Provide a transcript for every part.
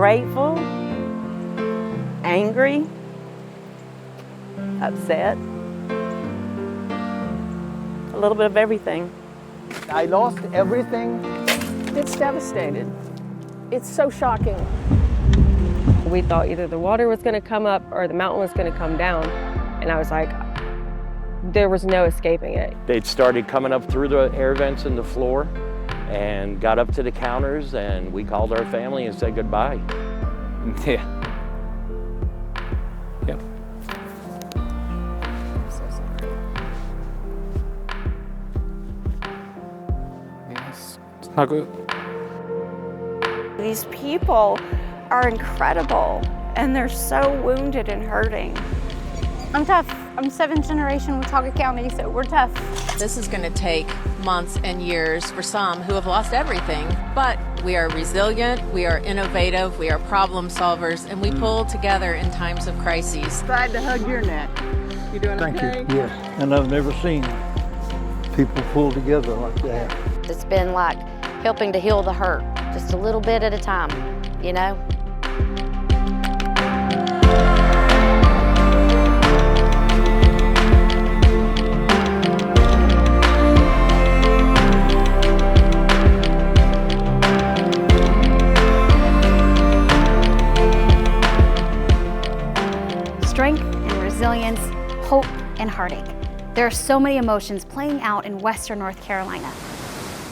grateful, angry, upset, a little bit of everything. I lost everything. It's devastated. It's so shocking. We thought either the water was going to come up or the mountain was going to come down. And I was like, there was no escaping it. They'd started coming up through the air vents in the floor and got up to the counters, and we called our family and said goodbye. Yeah. Yep. I'm so sorry. Yes. It's not good. These people are incredible, and they're so wounded and hurting. I'm tough. I'm 7th generation Watauga County, so we're tough. This is going to take months and years for some who have lost everything, but we are resilient, we are innovative, we are problem solvers, and we pull together in times of crises. Glad to hug your neck. You doing Thank okay? you. Yes, and I've never seen people pull together like that. It's been like helping to heal the hurt, just a little bit at a time, you know? Strength and resilience, hope and heartache. There are so many emotions playing out in western North Carolina.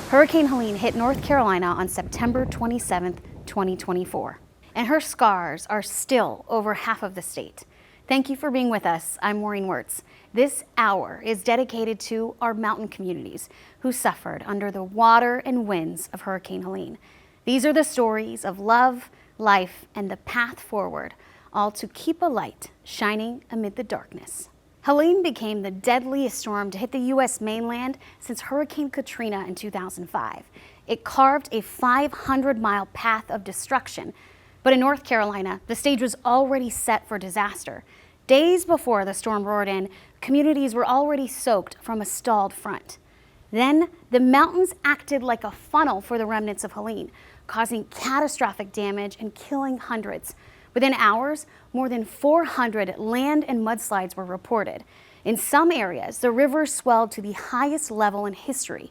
Hurricane Helene hit North Carolina on September 27th, 2024, and her scars are still over half of the state. Thank you for being with us. I'm Maureen Wirtz. This hour is dedicated to our mountain communities who suffered under the water and winds of Hurricane Helene. These are the stories of love, life, and the path forward, all to keep a light shining amid the darkness. Helene became the deadliest storm to hit the U.S. mainland since Hurricane Katrina in 2005. It carved a 500-mile path of destruction. But in North Carolina, the stage was already set for disaster. Days before the storm roared in, communities were already soaked from a stalled front. Then, the mountains acted like a funnel for the remnants of Helene, causing catastrophic damage and killing hundreds. Within hours, more than 400 land and mudslides were reported. In some areas, the river swelled to the highest level in history.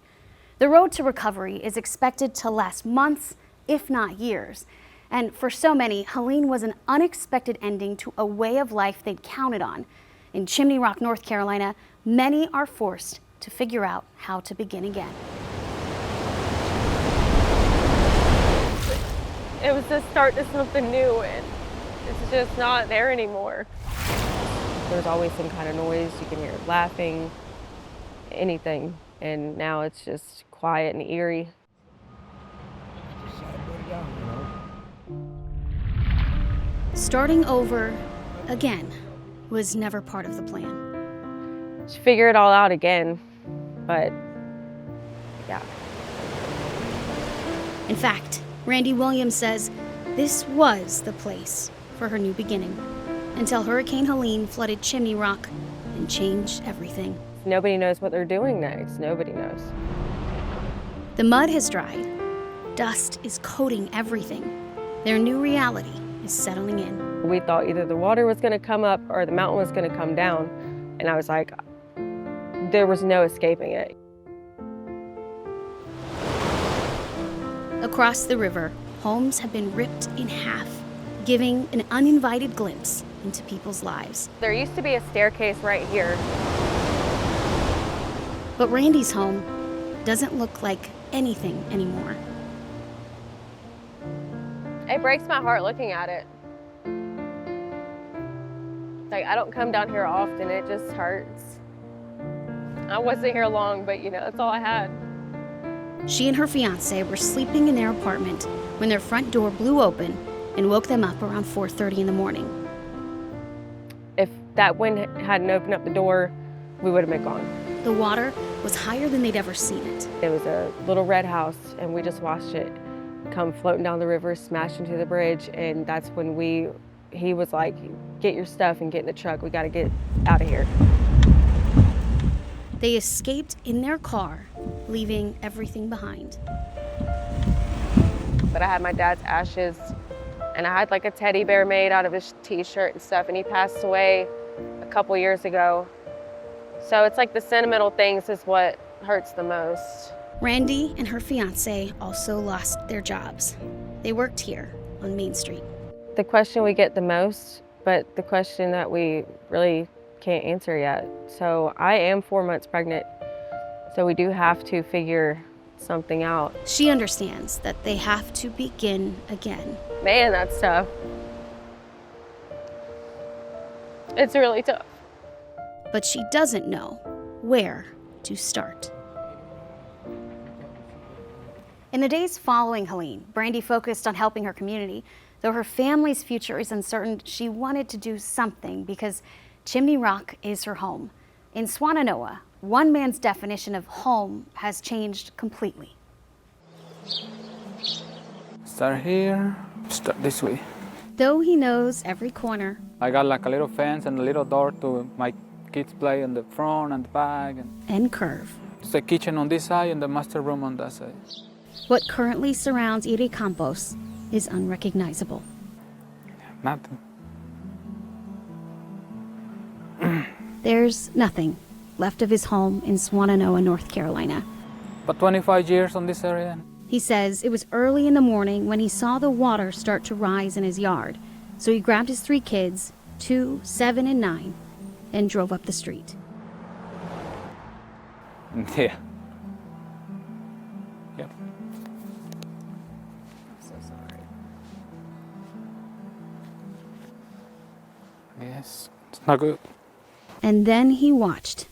The road to recovery is expected to last months, if not years. And for so many, Helene was an unexpected ending to a way of life they'd counted on. In Chimney Rock, North Carolina, many are forced to figure out how to begin again. It was the start to something new, and it's just not there anymore. There's always some kind of noise. You can hear laughing, anything. And now it's just quiet and eerie. Starting over again was never part of the plan. Just figure it all out again, but yeah. In fact, Randy Williams says this was the place for her new beginning, until Hurricane Helene flooded Chimney Rock and changed everything. Nobody knows what they're doing next. Nobody knows. The mud has dried. Dust is coating everything. Their new reality is settling in. We thought either the water was going to come up or the mountain was going to come down. And I was like, there was no escaping it. Across the river, homes have been ripped in half, giving an uninvited glimpse into people's lives. There used to be a staircase right here. But Randy's home doesn't look like anything anymore. It breaks my heart looking at it. Like, I don't come down here often, it just hurts. I wasn't here long, but you know, that's all I had. She and her fiance were sleeping in their apartment when their front door blew open and woke them up around 4:30 in the morning. If that wind hadn't opened up the door, we would have been gone. The water was higher than they'd ever seen it. It was a little red house, and we just watched it come floating down the river, smash into the bridge, and that's when he was like, get your stuff and get in the truck, we gotta get out of here. They escaped in their car, leaving everything behind. But I had my dad's ashes And I had like a teddy bear made out of his t-shirt and stuff, and he passed away a couple years ago. So it's like the sentimental things is what hurts the most. Randy and her fiance also lost their jobs. They worked here on Main Street. The question we get the most, but the question that we really can't answer yet. So I am 4 months pregnant, so we do have to figure something out. She understands that they have to begin again. Man, that's tough. It's really tough. But she doesn't know where to start. In the days following Helene, Brandy focused on helping her community. Though her family's future is uncertain, she wanted to do something because Chimney Rock is her home. In Swannanoa, one man's definition of home has changed completely. Start here, start this way. Though he knows every corner, I got like a little fence and a little door to my kids play on the front and the back. and curve. It's the kitchen on this side and the master room on that side. What currently surrounds Iri Campos is unrecognizable. Nothing. There's nothing left of his home in Swannanoa, North Carolina. But 25 years on this area. He says it was early in the morning when he saw the water start to rise in his yard. So he grabbed his 3 kids, 2, 7, and 9, and drove up the street. Yeah. Yep. I'm so sorry. Yes, it's not good. And then he watched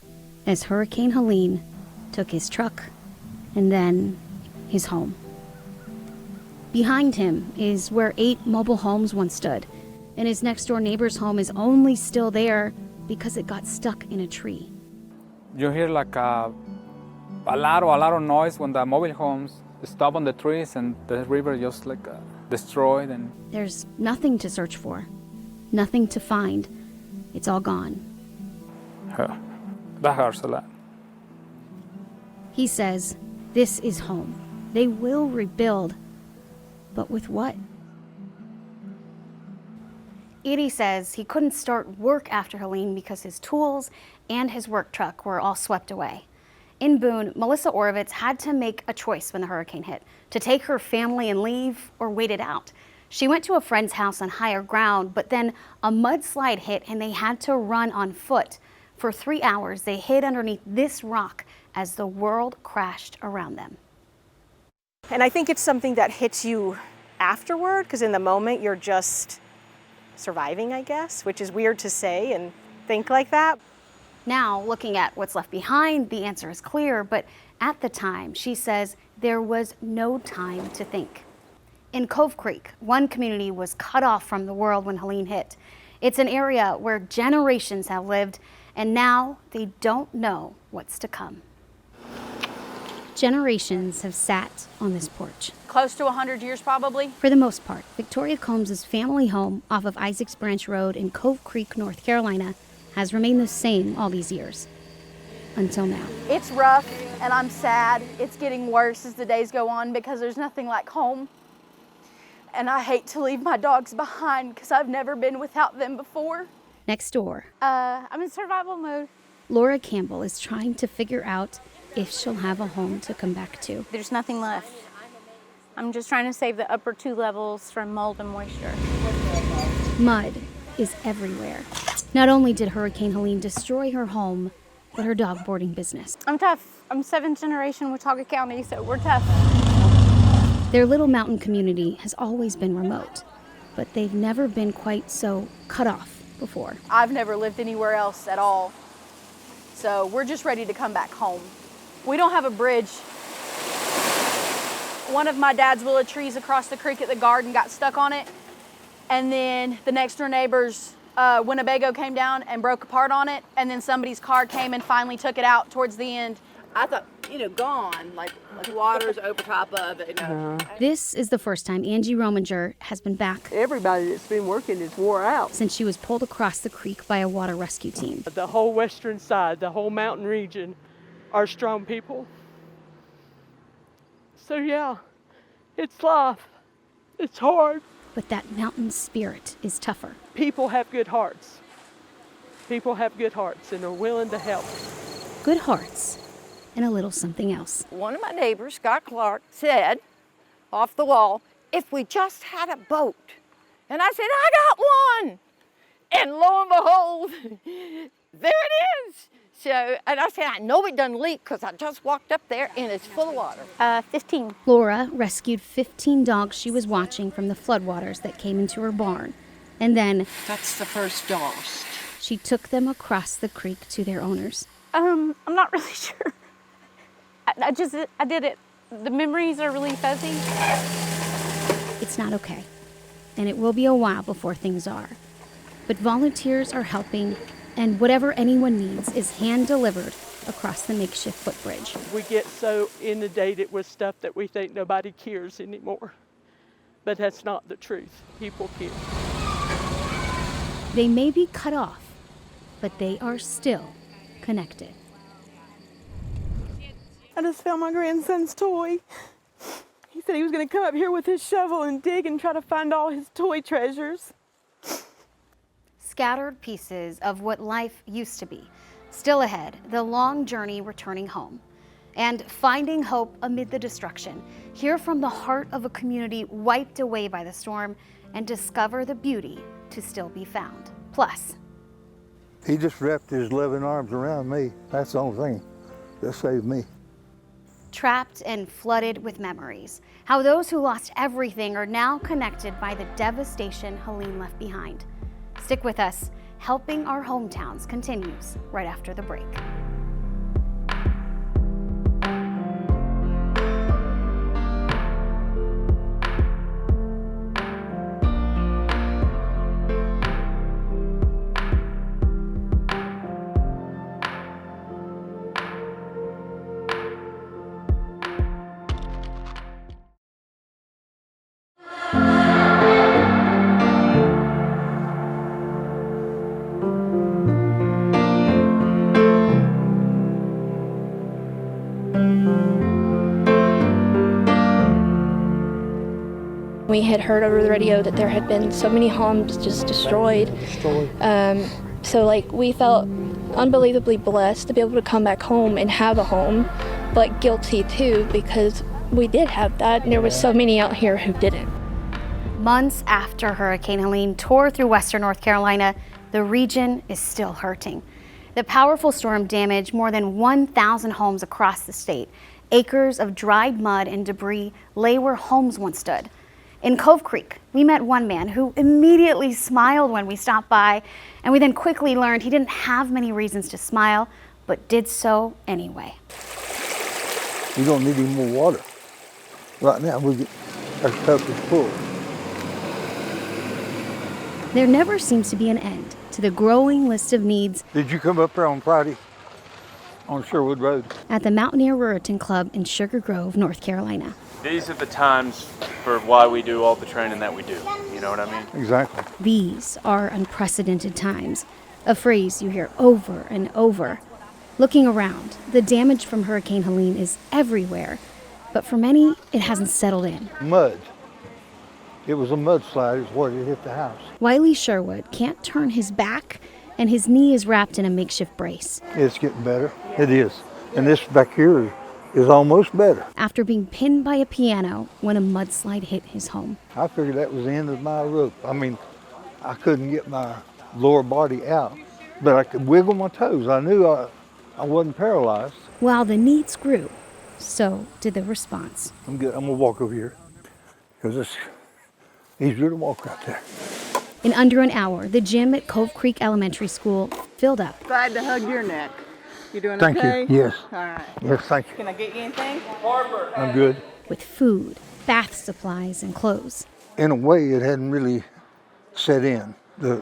as Hurricane Helene took his truck and then his home. Behind him is where 8 mobile homes once stood, and his next-door neighbor's home is only still there because it got stuck in a tree. You hear like a lot of noise when the mobile homes stop on the trees and the river just like destroyed. And There's nothing to search for, nothing to find. It's all gone. that hurts a lot. He says, this is home. They will rebuild, but with what? Iri says he couldn't start work after Helene because his tools and his work truck were all swept away. In Boone, Melissa Orovitz had to make a choice when the hurricane hit, to take her family and leave or wait it out. She went to a friend's house on higher ground, but then a mudslide hit and they had to run on foot. For 3 hours, they hid underneath this rock as the world crashed around them. And I think it's something that hits you afterward, because in the moment you're just surviving, I guess, which is weird to say and think like that. Now, looking at what's left behind, the answer is clear, but at the time, she says there was no time to think. In Cove Creek, one community was cut off from the world when Helene hit. It's an area where generations have lived, and now they don't know what's to come. Generations have sat on this porch. Close to 100 years, probably. For the most part, Victoria Combs' family home off of Isaacs Branch Road in Cove Creek, North Carolina, has remained the same all these years, until now. It's rough, and I'm sad. It's getting worse as the days go on because there's nothing like home. And I hate to leave my dogs behind because I've never been without them before. Next door, I'm in survival mode. Laura Campbell is trying to figure out if she'll have a home to come back to. There's nothing left. I'm just trying to save the upper 2 levels from mold and moisture. Mud is everywhere. Not only did Hurricane Helene destroy her home, but her dog boarding business. I'm tough. I'm 7th generation Watauga County, so we're tough. Their little mountain community has always been remote, but they've never been quite so cut off before. I've never lived anywhere else at all, so we're just ready to come back home. We don't have a bridge. One of my dad's willow trees across the creek at the garden got stuck on it, and then the next door neighbor's Winnebago came down and broke apart on it, and then somebody's car came and finally took it out towards the end. I thought, gone, like water's over top of it. This is the first time Angie Rominger has been back. Everybody that's been working is wore out. Since she was pulled across the creek by a water rescue team. The whole western side, the whole mountain region are strong people. So yeah, it's life. It's hard. but that mountain spirit is tougher. People have good hearts. People have good hearts and are willing to help. Good hearts and a little something else. One of my neighbors, Scott Clark, said off the wall, if we just had a boat. And I said, I got one. And lo and behold, there it is. So, and I said, I know it doesn't leak because I just walked up there and it's full of water. 15. Laura rescued 15 dogs she was watching from the floodwaters that came into her barn. And then That's the first dogs. she took them across the creek to their owners. I'm not really sure. I did it. The memories are really fuzzy. It's not okay, and it will be a while before things are. But volunteers are helping, and whatever anyone needs is hand-delivered across the makeshift footbridge. We get so inundated with stuff that we think nobody cares anymore. But that's not the truth. People care. They may be cut off, but they are still connected. I just found my grandson's toy. He said he was going to come up here with his shovel and dig and try to find all his toy treasures. Scattered pieces of what life used to be. Still ahead, the long journey returning home. And finding hope amid the destruction. Hear from the heart of a community wiped away by the storm and discover the beauty to still be found. Plus, He just wrapped his loving arms around me. That's the only thing that saved me. trapped and flooded with memories. How those who lost everything are now connected by the devastation Helene left behind. Stick with us. Helping Our Hometowns continues right after the break. We had heard over the radio that there had been so many homes just destroyed. So we felt unbelievably blessed to be able to come back home and have a home, but guilty too because we did have that and there was so many out here who didn't. Months after Hurricane Helene tore through western North Carolina, the region is still hurting. The powerful storm damaged more than 1,000 homes across the state. Acres of dried mud and debris lay where homes once stood. In Cove Creek, we met one man who immediately smiled when we stopped by, and we then quickly learned he didn't have many reasons to smile, but did so anyway. We don't need any more water. Right now, our cup is full. There never seems to be an end to the growing list of needs. Did you come up there on Friday on Sherwood Road? At the Mountaineer Ruritan Club in Sugar Grove, North Carolina. These are the times for why we do all the training that we do. You know what I mean? Exactly. These are unprecedented times, a phrase you hear over and over. Looking around, the damage from Hurricane Helene is everywhere, but for many, it hasn't settled in. Mud. It was a mudslide is what it hit the house. Wiley Sherwood can't turn his back, and his knee is wrapped in a makeshift brace. It's getting better. It is. And this back here is almost better. After being pinned by a piano when a mudslide hit his home. I figured that was the end of my rope. I mean, I couldn't get my lower body out, but I could wiggle my toes. I knew I wasn't paralyzed. While the needs grew, so did the response. I'm good. I'm gonna walk over here because it's easier to walk right there. In under an hour, the gym at Cove Creek Elementary School filled up. Glad to hug your neck. You doing Thank okay? you. Yes. All right. Yes, thank you. Can I get you anything? I'm good. With food, bath supplies, and clothes. In a way, it hadn't really set in, the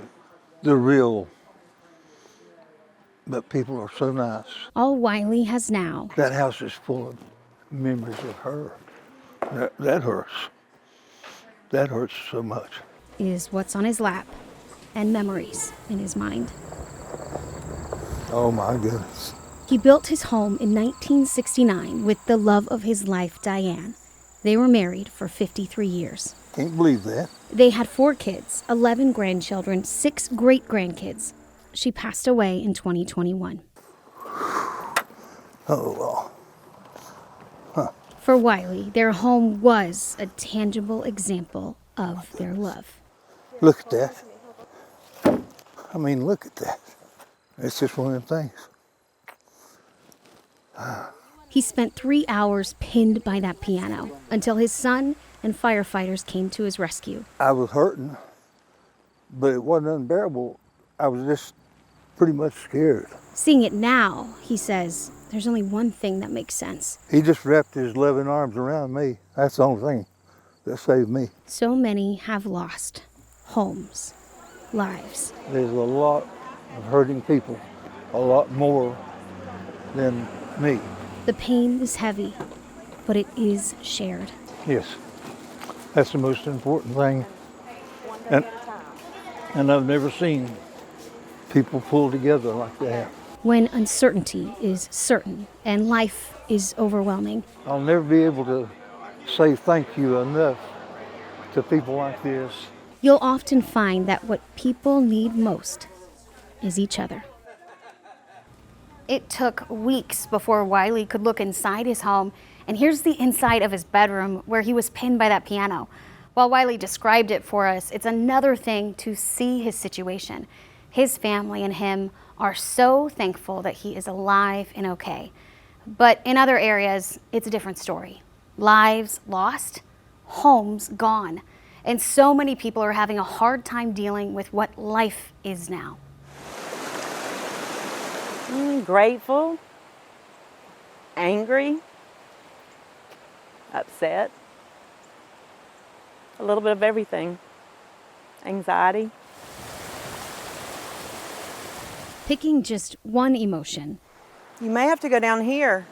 real, but people are so nice. All Wiley has now. That house is full of memories of her. That hurts. That hurts so much. Is what's on his lap and memories in his mind. Oh my goodness. He built his home in 1969 with the love of his life, Diane. They were married for 53 years. Can't believe that. They had 4 kids, 11 grandchildren, 6 great-grandkids. She passed away in 2021. Oh, well. Huh. For Wiley, their home was a tangible example of their love. Look at that. I mean, look at that. It's just one of them things. He spent 3 hours pinned by that piano until his son and firefighters came to his rescue. I was hurting, but it wasn't unbearable. I was just pretty much scared. Seeing it now, he says, there's only one thing that makes sense. He just wrapped his loving arms around me. That's the only thing that saved me. So many have lost homes, lives. There's a lot of hurting people, a lot more than me. The pain is heavy, but it is shared. Yes, that's the most important thing. And I've never seen people pull together like that. When uncertainty is certain and life is overwhelming. I'll never be able to say thank you enough to people like this. You'll often find that what people need most is each other. It took weeks before Wiley could look inside his home, and here's the inside of his bedroom where he was pinned by that piano. While Wiley described it for us, it's another thing to see his situation. His family and him are so thankful that he is alive and okay. But in other areas, it's a different story. Lives lost, homes gone, and so many people are having a hard time dealing with what life is now. Grateful, angry, upset, a little bit of everything, anxiety. Picking just one emotion. You may have to go down here.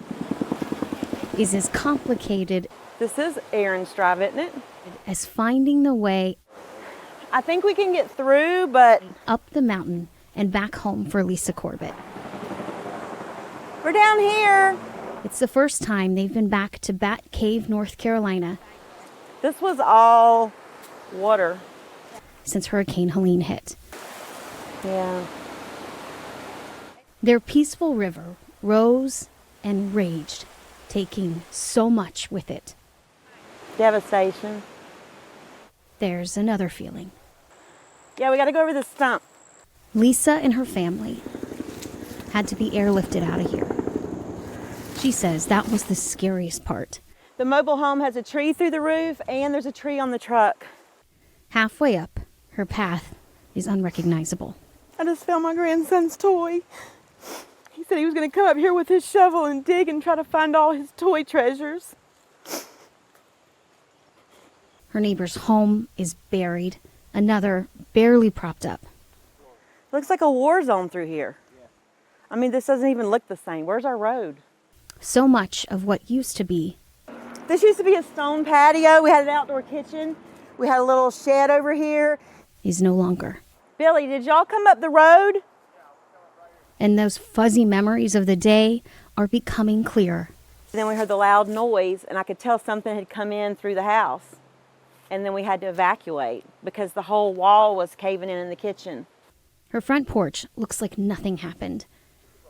Is as complicated. This is Aaron's drive, isn't it? As finding the way. I think we can get through, but. Up the mountain and back home for Lisa Corbett. We're down here. It's the first time they've been back to Bat Cave, North Carolina. This was all water. Since Hurricane Helene hit. Yeah. Their peaceful river rose and raged, taking so much with it. Devastation. There's another feeling. Yeah, we got to go over this stump. Lisa and her family had to be airlifted out of here. She says that was the scariest part. The mobile home has a tree through the roof and there's a tree on the truck. Halfway up, her path is unrecognizable. I just found my grandson's toy. He said he was going to come up here with his shovel and dig and try to find all his toy treasures. Her neighbor's home is buried, another barely propped up. Looks like a war zone through here. I mean, this doesn't even look the same. Where's our road? So much of what used to be. This used to be a stone patio. We had an outdoor kitchen. We had a little shed over here. Is no longer. Billy, did y'all come up the road? And those fuzzy memories of the day are becoming clearer. And then we heard the loud noise, and I could tell something had come in through the house. And then we had to evacuate because the whole wall was caving in the kitchen. Her front porch looks like nothing happened,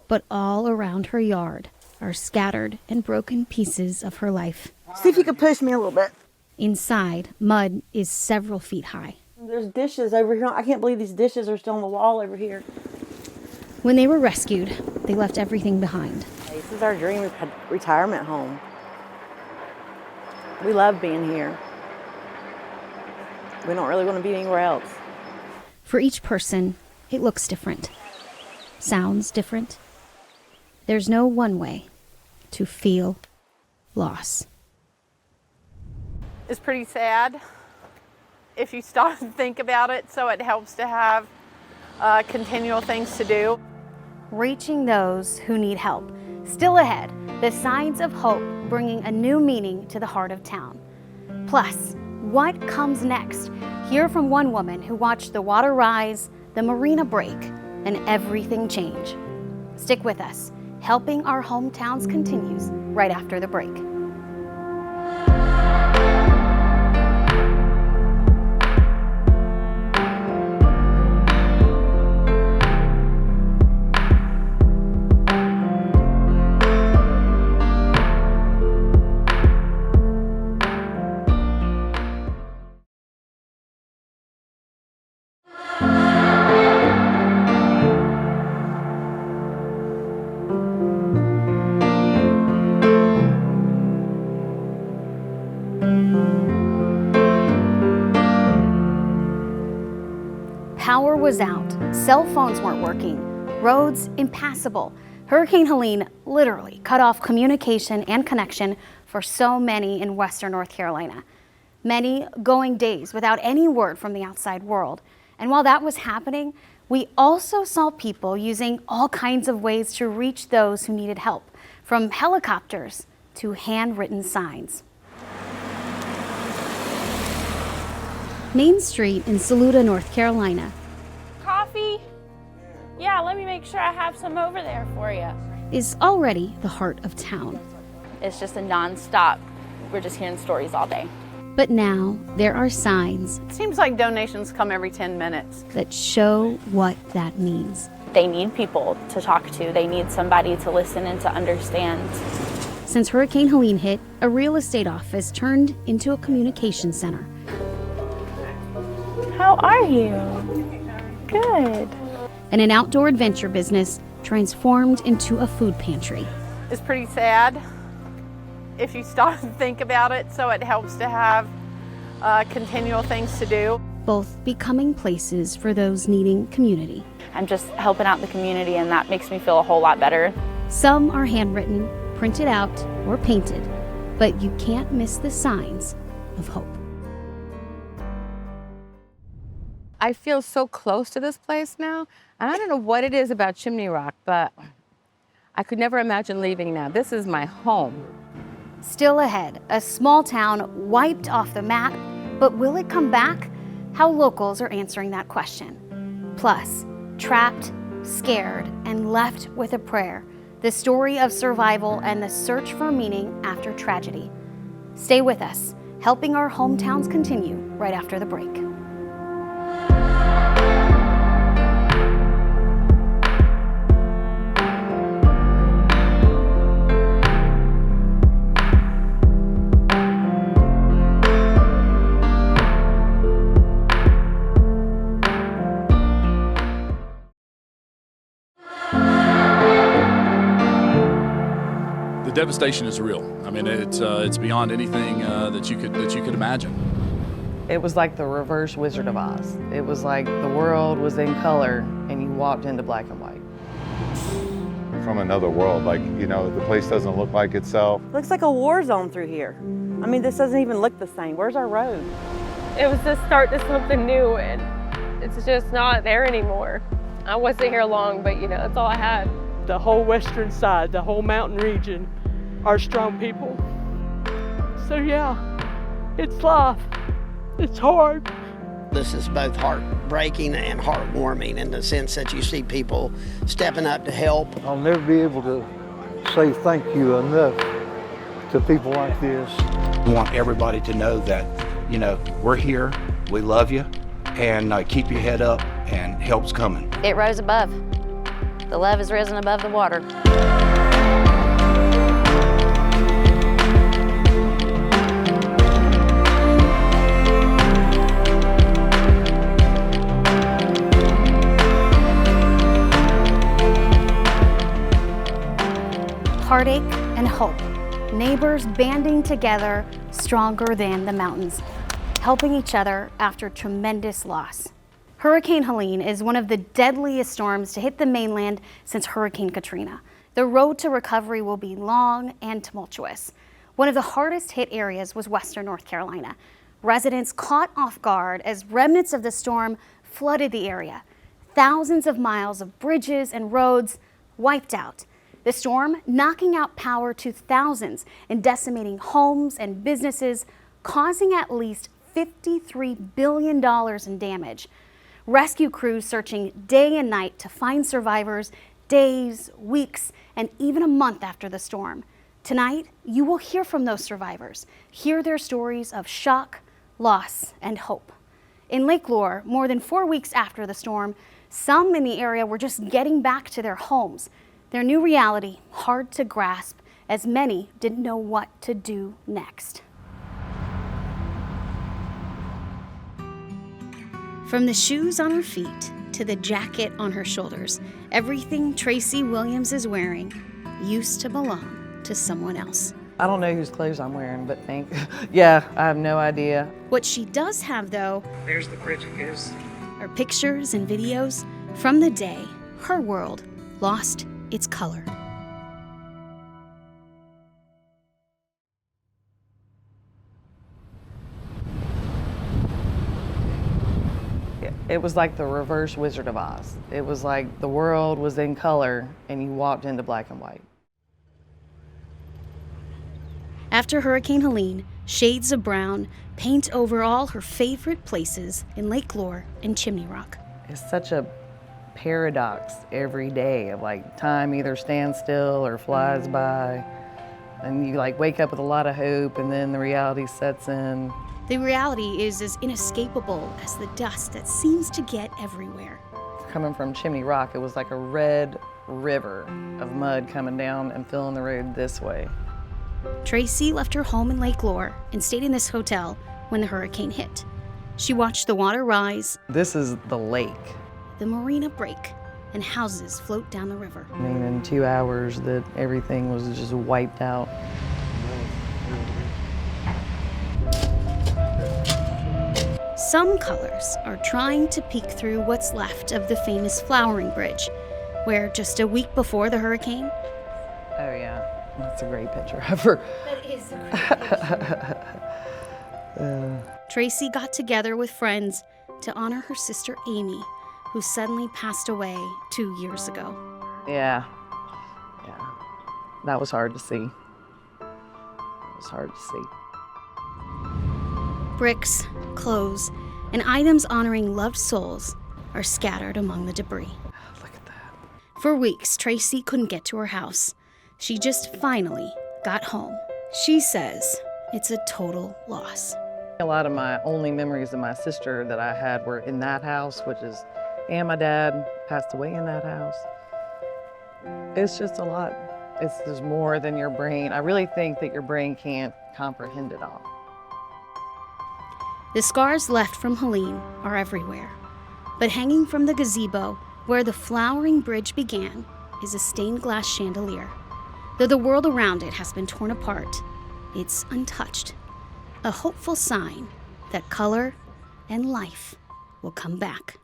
but all around her yard are scattered and broken pieces of her life. See if you could push me a little bit. Inside, mud is several feet high. There's dishes over here. I can't believe these dishes are still on the wall over here. When they were rescued, they left everything behind. This is our dream retirement home. We love being here. We don't really want to be anywhere else. For each person, it looks different, sounds different. There's no one way to feel loss. It's pretty sad if you stop and think about it, so it helps to have continual things to do. Reaching those who need help. Still ahead, the signs of hope bringing a new meaning to the heart of town. Plus, what comes next? Hear from one woman who watched the water rise, the marina break, and everything change. Stick with us. Helping Our Hometowns continues right after the break. was out, cell phones weren't working, roads impassable. Hurricane Helene literally cut off communication and connection for so many in western North Carolina. Many going days without any word from the outside world. And while that was happening, we also saw people using all kinds of ways to reach those who needed help, from helicopters to handwritten signs. Main Street in Saluda, North Carolina, Coffee? Yeah, let me make sure I have some over there for you. is already the heart of town. It's just a non-stop. We're just hearing stories all day. But now there are signs It seems like donations come every 10 minutes. that show what that means. They need people to talk to. They need somebody to listen and to understand. Since Hurricane Helene hit, a real estate office turned into a communication center. How are you? Good. And an outdoor adventure business transformed into a food pantry. It's pretty sad if you stop and think about it, so it helps to have continual things to do. Both becoming places for those needing community. I'm just helping out the community, and that makes me feel a whole lot better. Some are handwritten, printed out, or painted, but you can't miss the signs of hope. I feel so close to this place now, and I don't know what it is about Chimney Rock, but I could never imagine leaving now. This is my home. Still ahead, a small town wiped off the map, but will it come back? How locals are answering that question. Plus, trapped, scared, and left with a prayer. The story of survival and the search for meaning after tragedy. Stay with us, helping our hometowns continue right after the break. The devastation is real. I mean, it's beyond anything that you could imagine. It was like the reverse Wizard of Oz. It was like the world was in color and you walked into black and white. From another world, like, you know, the place doesn't look like itself. Looks like a war zone through here. I mean, this doesn't even look the same. Where's our road? It was the start to something new, and it's just not there anymore. I wasn't here long, but you know, that's all I had. The whole western side, the whole mountain region are strong people. So yeah, it's life. It's hard. This is both heartbreaking and heartwarming in the sense that you see people stepping up to help. I'll never be able to say thank you enough to people like this. We want everybody to know that, you know, we're here, we love you, and keep your head up, and help's coming. It rose above. The love has risen above the water. Heartache and hope. Neighbors banding together, stronger than the mountains, helping each other after tremendous loss. Hurricane Helene is one of the deadliest storms to hit the mainland since Hurricane Katrina. The road to recovery will be long and tumultuous. One of the hardest hit areas was western North Carolina. Residents caught off guard as remnants of the storm flooded the area. Thousands of miles of bridges and roads wiped out. The storm knocking out power to thousands and decimating homes and businesses, causing at least $53 billion in damage. Rescue crews searching day and night to find survivors days, weeks, and even a month after the storm. Tonight, you will hear from those survivors, hear their stories of shock, loss, and hope. In Lake Lure, more than 4 weeks after the storm, some in the area were just getting back to their homes. Their new reality hard to grasp, as many didn't know what to do next. From the shoes on her feet to the jacket on her shoulders, everything Tracy Williams is wearing used to belong to someone else. I don't know whose clothes I'm wearing, but yeah, I have no idea. What she does have, though, there's the bridge it goes. a her pictures and videos from the day her world lost its color. It was like the reverse Wizard of Oz. It was like the world was in color and you walked into black and white. After Hurricane Helene, shades of brown paint over all her favorite places in Lake Lure and Chimney Rock. It's such a paradox every day of like time either stands still or flies by. And you like wake up with a lot of hope and then the reality sets in. The reality is as inescapable as the dust that seems to get everywhere. Coming from Chimney Rock, it was like a red river of mud coming down and filling the road this way. Tracy left her home in Lake Lure and stayed in this hotel when the hurricane hit. She watched the water rise. This is the lake. The marina break and houses float down the river. I mean, in 2 hours that everything was just wiped out. Some colors are trying to peek through what's left of the famous Flowering Bridge, where just a week before the hurricane... Oh yeah, that's a great picture of her. That is a great picture. Tracy got together with friends to honor her sister Amy, who suddenly passed away 2 years ago. Yeah, that was hard to see. It was hard to see. Bricks, clothes, and items honoring loved souls are scattered among the debris. Look at that. For weeks, Tracy couldn't get to her house. She just finally got home. She says it's a total loss. A lot of my only memories of my sister that I had were in that house, and my dad passed away in that house. It's just a lot. There's more than your brain. I really think that your brain can't comprehend it all. The scars left from Helene are everywhere, but hanging from the gazebo where the Flowering Bridge began is a stained glass chandelier. Though the world around it has been torn apart, it's untouched, a hopeful sign that color and life will come back.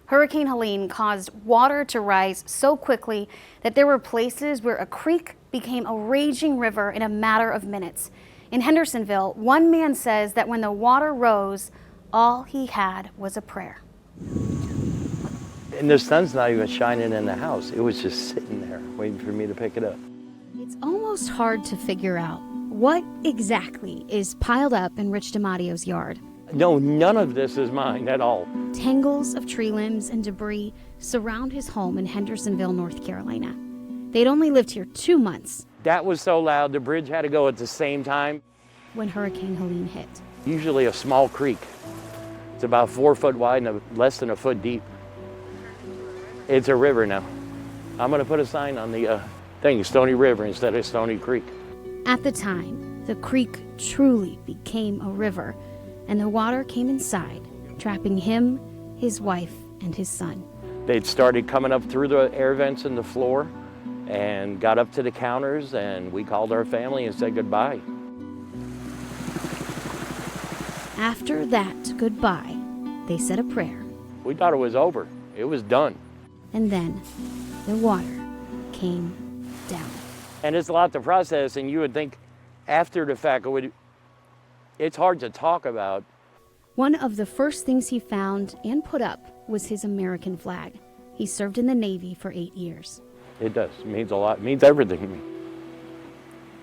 Hurricane Helene caused water to rise so quickly that there were places where a creek became a raging river in a matter of minutes. In Hendersonville, one man says that when the water rose, all he had was a prayer. And the sun's not even shining in the house. It was just sitting there, waiting for me to pick it up. It's almost hard to figure out what exactly is piled up in Rich DiMattio's yard. No, none of this is mine at all. Tangles of tree limbs and debris surround his home in Hendersonville, North Carolina. They'd only lived here 2 months. That was so loud, the bridge had to go at the same time. When Hurricane Helene hit. Usually a small creek. It's about 4 foot wide and less than a foot deep. It's a river now. I'm gonna put a sign on the thing, Stony River instead of Stony Creek. At the time, the creek truly became a river, and the water came inside, trapping him, his wife, and his son. They'd started coming up through the air vents in the floor and got up to the counters, and we called our family and said goodbye. After that goodbye, they said a prayer. We thought it was over. It was done. And then the water came down. And it's a lot to process, and you would think after the fact it's hard to talk about. One of the first things he found and put up was his American flag. He served in the Navy for 8 years. It does. It means a lot. It means everything to me.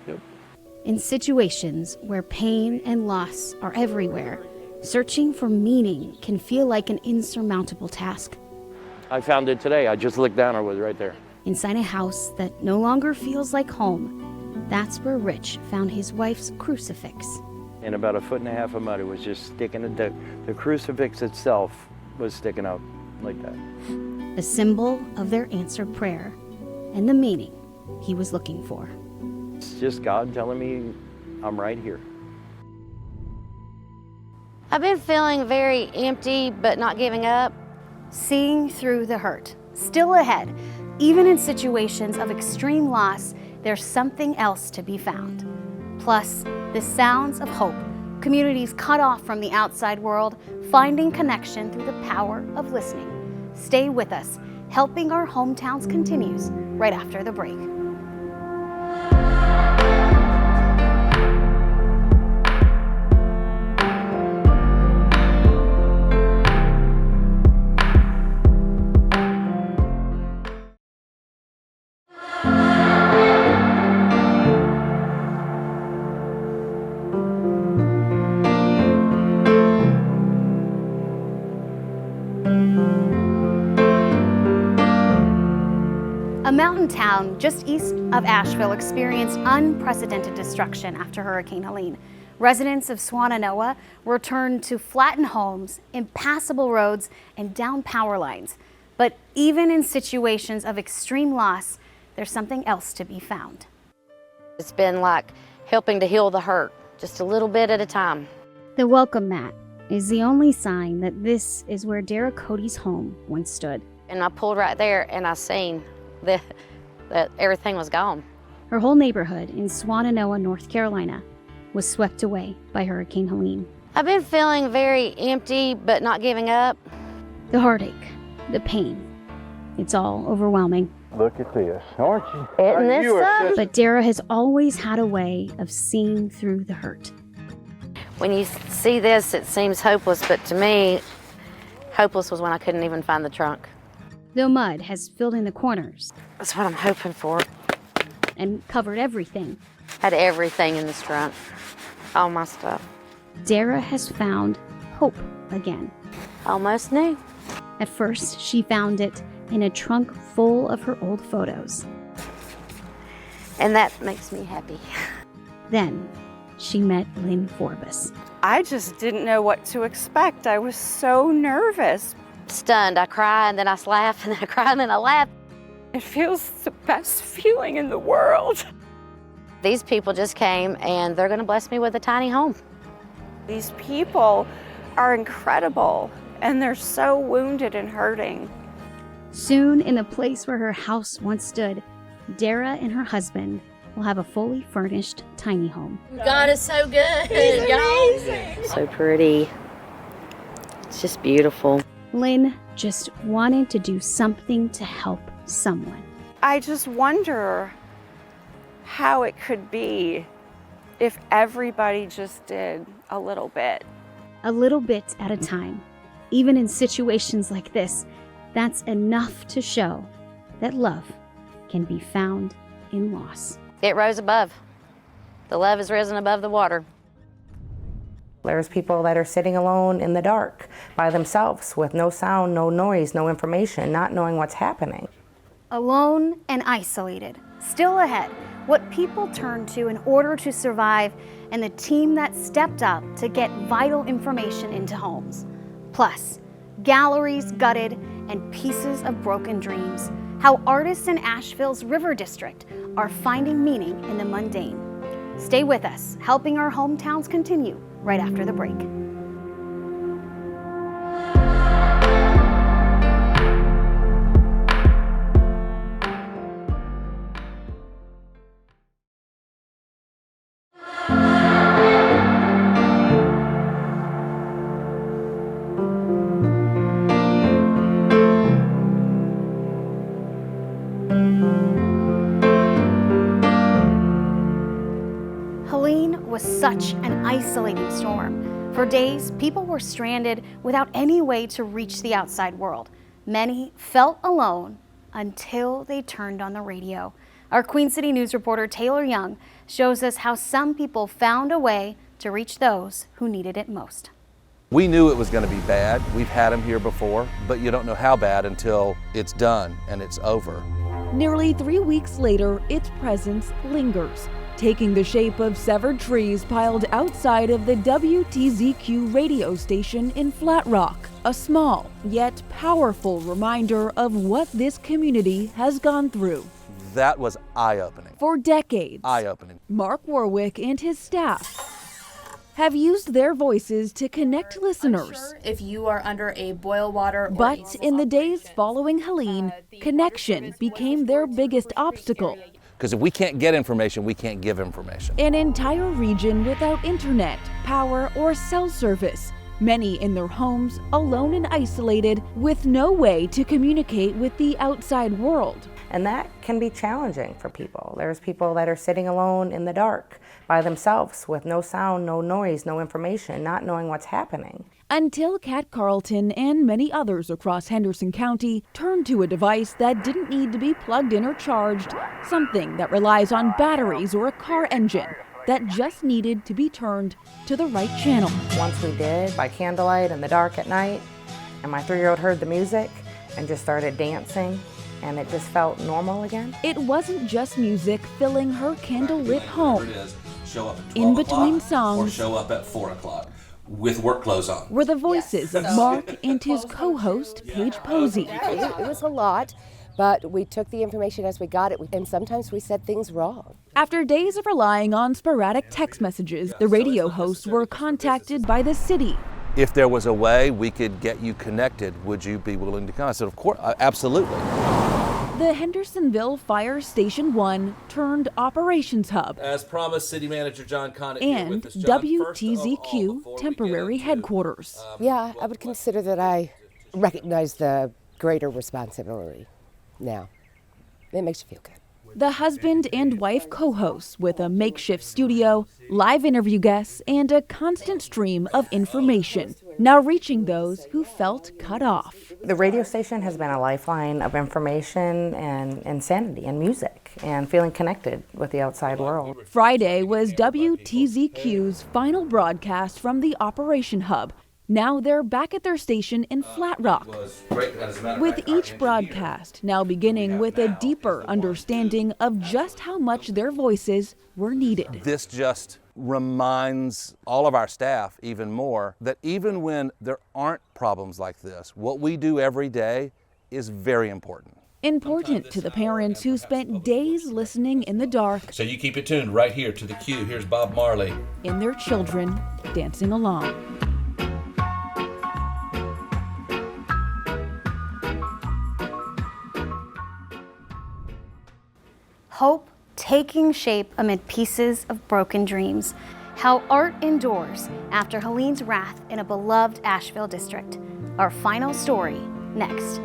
Yep. In situations where pain and loss are everywhere, searching for meaning can feel like an insurmountable task. I found it today. I just looked down. It was right there. Inside a house that no longer feels like home, that's where Rich found his wife's crucifix. In about 1.5 feet of mud, it was just sticking. The crucifix itself was sticking out like that. A symbol of their answered prayer and the meaning he was looking for. It's just God telling me I'm right here. I've been feeling very empty, but not giving up. Seeing through the hurt, still ahead. Even in situations of extreme loss, there's something else to be found. Plus, the sounds of hope Communities cut off from the outside world, finding connection through the power of listening. Stay with us. Helping Our Hometowns continues right after the break. A mountain town just east of Asheville experienced unprecedented destruction after Hurricane Helene. Residents of Swannanoa were turned to flattened homes, impassable roads, and down power lines. But even in situations of extreme loss, there's something else to be found. It's been like helping to heal the hurt, just a little bit at a time. The welcome mat is the only sign that this is where Dara Cody's home once stood. And I pulled right there and I seen that everything was gone. Her whole neighborhood in Swannanoa, North Carolina, was swept away by Hurricane Helene. I've been feeling very empty, but not giving up. The heartache, the pain, it's all overwhelming. Look at this, aren't you? Isn't this something? But Dara has always had a way of seeing through the hurt. When you see this, it seems hopeless, but to me, hopeless was when I couldn't even find the trunk. Though mud has filled in the corners. That's what I'm hoping for. And covered everything. Had everything in this trunk. All my stuff. Dara has found hope again. Almost new. At first, she found it in a trunk full of her old photos. And that makes me happy. Then, she met Lynn Forbes. I just didn't know what to expect. I was so nervous. Stunned. I cry and then I laugh and then I cry and then I laugh. It feels the best feeling in the world. These people just came and they're going to bless me with a tiny home. These people are incredible and they're so wounded and hurting. Soon, in the place where her house once stood, Dara and her husband will have a fully furnished tiny home. God is so good. He's amazing. So pretty. It's just beautiful. Lynn just wanted to do something to help someone. I just wonder how it could be if everybody just did a little bit. A little bit at a time. Even in situations like this, that's enough to show that love can be found in loss. It rose above. The love has risen above the water. There's people that are sitting alone in the dark by themselves with no sound, no noise, no information, not knowing what's happening. Alone and isolated. Still ahead, what people turn to in order to survive and the team that stepped up to get vital information into homes. Plus, galleries gutted and pieces of broken dreams. How artists in Asheville's River District are finding meaning in the mundane. Stay with us, helping our hometowns continue right after the break. Helene was such an isolating storm. For days, people were stranded without any way to reach the outside world. Many felt alone until they turned on the radio. Our Queen City News reporter Taylor Young shows us how some people found a way to reach those who needed it most. We knew it was going to be bad. We've had them here before, but you don't know how bad until it's done and it's over. Nearly 3 weeks later, its presence lingers, taking the shape of severed trees piled outside of the WTZQ radio station in Flat Rock. A small yet powerful reminder of what this community has gone through. That was eye-opening. For decades, Eye-opening. Mark Warwick and his staff have used their voices to connect listeners. If you are under a boil water or But in the days following Helene, connection became their biggest obstacle. Because if we can't get information, we can't give information. An entire region without internet, power or cell service. Many in their homes, alone and isolated, with no way to communicate with the outside world. And that can be challenging for people. There's people that are sitting alone in the dark by themselves with no sound, no noise, no information, not knowing what's happening. Until Kat Carlton and many others across Henderson County turned to a device that didn't need to be plugged in or charged, something that relies on batteries or a car engine that just needed to be turned to the right channel. Once we did, by candlelight in the dark at night, and my 3-year-old heard the music and just started dancing, and it just felt normal again. It wasn't just music filling her candlelit home. Show up at 12 In between o'clock songs, or show up at 4 o'clock with work clothes on. were the voices of Mark and his co-host, Paige Posey. It was a lot, but we took the information as we got it, and sometimes we said things wrong. After days of relying on sporadic text messages, the radio hosts were contacted by the city. If there was a way we could get you connected, would you be willing to come? I said, of course, absolutely. The Hendersonville Fire Station 1 turned Operations Hub As promised, City Manager John Conant and WTZQ temporary headquarters. Yeah, I would consider that I recognize the greater responsibility now. It makes you feel good. The husband and wife co-hosts with a makeshift studio, live interview guests, and a constant stream of information, now reaching those who felt cut off. The radio station has been a lifeline of information and insanity and music and feeling connected with the outside world. Friday was WTZQ's final broadcast from the Operation Hub. Now they're back at their station in Flat Rock, with each broadcast now beginning with a deeper understanding of just how much their voices were needed. This just reminds all of our staff even more that even when there aren't problems like this, what we do every day is very important. Important to the parents who spent days listening in the dark. So you keep it tuned right here to the Q. Here's Bob Marley. And their children dancing along. Hope taking shape amid pieces of broken dreams. How art endures after Helene's wrath in a beloved Asheville district. Our final story next.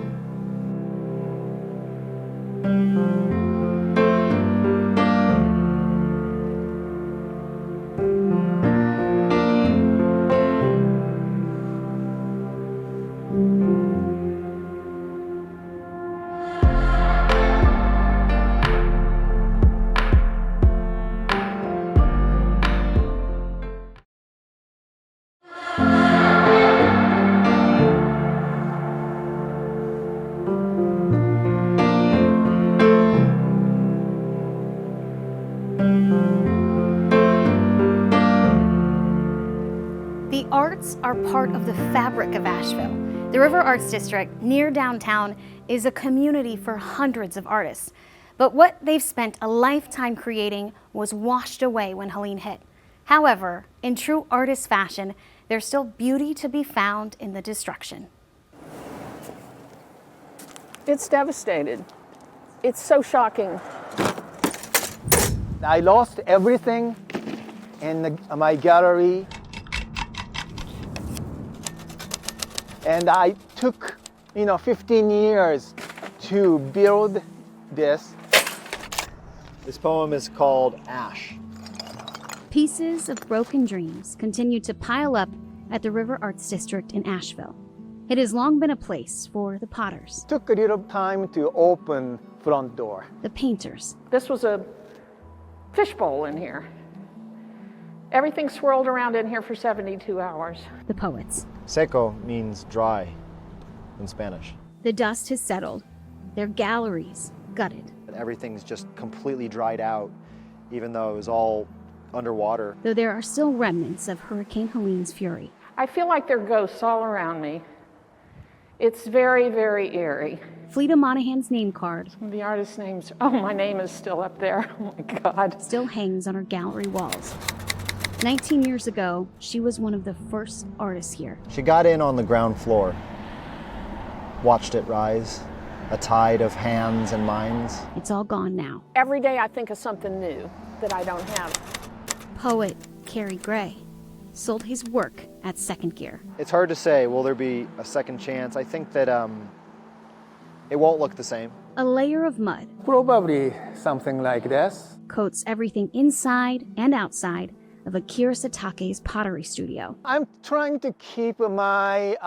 The arts are part of the fabric of Asheville. The River Arts District, near downtown, is a community for hundreds of artists. But what they've spent a lifetime creating was washed away when Helene hit. However, in true artist fashion, there's still beauty to be found in the destruction. It's devastated. It's so shocking. I lost everything in my gallery. And I took, 15 years to build this. This poem is called Ash. Pieces of broken dreams continue to pile up at the River Arts District in Asheville. It has long been a place for the potters, Took a little time to open front door. the painters, This was a fishbowl in here. Everything swirled around in here for 72 hours. the poets. Seco means dry in Spanish. The dust has settled, their galleries gutted, Everything's just completely dried out, even though it was all underwater. though there are still remnants of Hurricane Helene's fury. I feel like there are ghosts all around me. It's very, very eerie. Fleda Monahan's name card, Some of the artists' names, my name is still up there. Oh my God. still hangs on her gallery walls. 19 years ago, she was one of the first artists here. She got in on the ground floor, watched it rise, a tide of hands and minds. It's all gone now. Every day I think of something new that I don't have. Poet Carrie Gray sold his work at Second Gear. It's hard to say, will there be a second chance? I think that it won't look the same. A layer of mud Probably something like this. coats everything inside and outside of Akira Satake's pottery studio. I'm trying to keep my,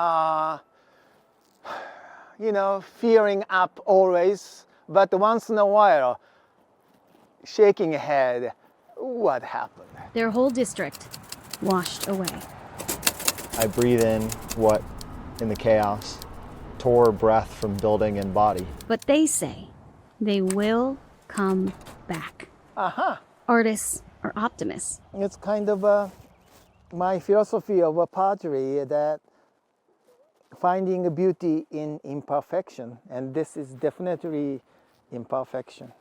fearing up always, but once in a while, shaking head, what happened? Their whole district washed away. I breathe in what, in the chaos, tore breath from building and body. But they say they will come back. Artists are optimists. It's kind of my philosophy of pottery that finding a beauty in imperfection, and this is definitely imperfection.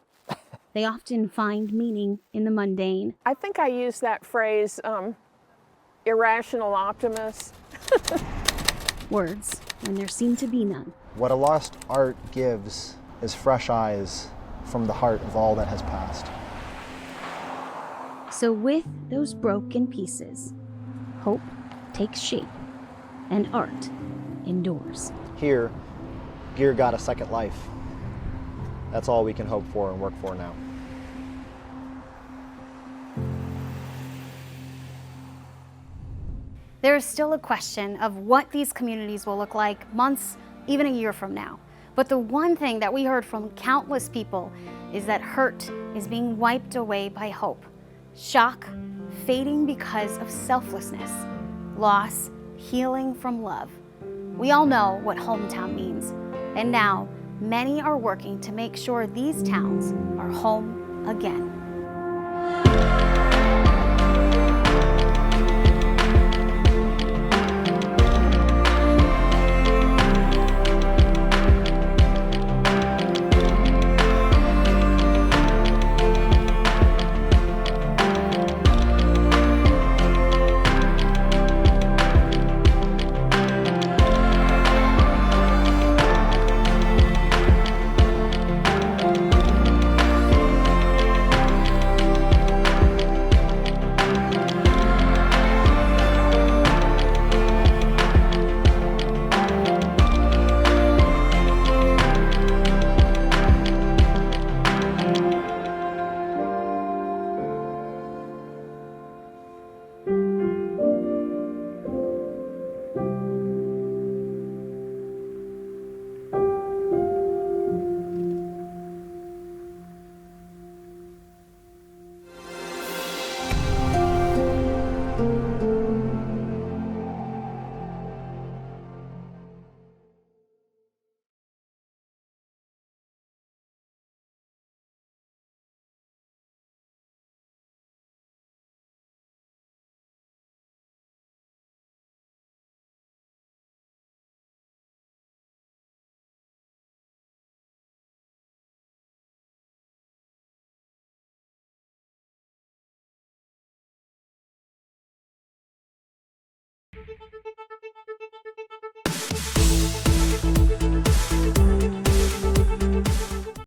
They often find meaning in the mundane. I think I use that phrase, irrational optimist. Words when there seem to be none. What a lost art gives is fresh eyes from the heart of all that has passed. So with those broken pieces, hope takes shape and art endures. Here, gear got a second life. That's all we can hope for and work for now. There is still a question of what these communities will look like months, even a year from now. But the one thing that we heard from countless people is that hurt is being wiped away by hope. Shock fading because of selflessness. Loss healing from love. We all know what hometown means. And now, many are working to make sure these towns are home again.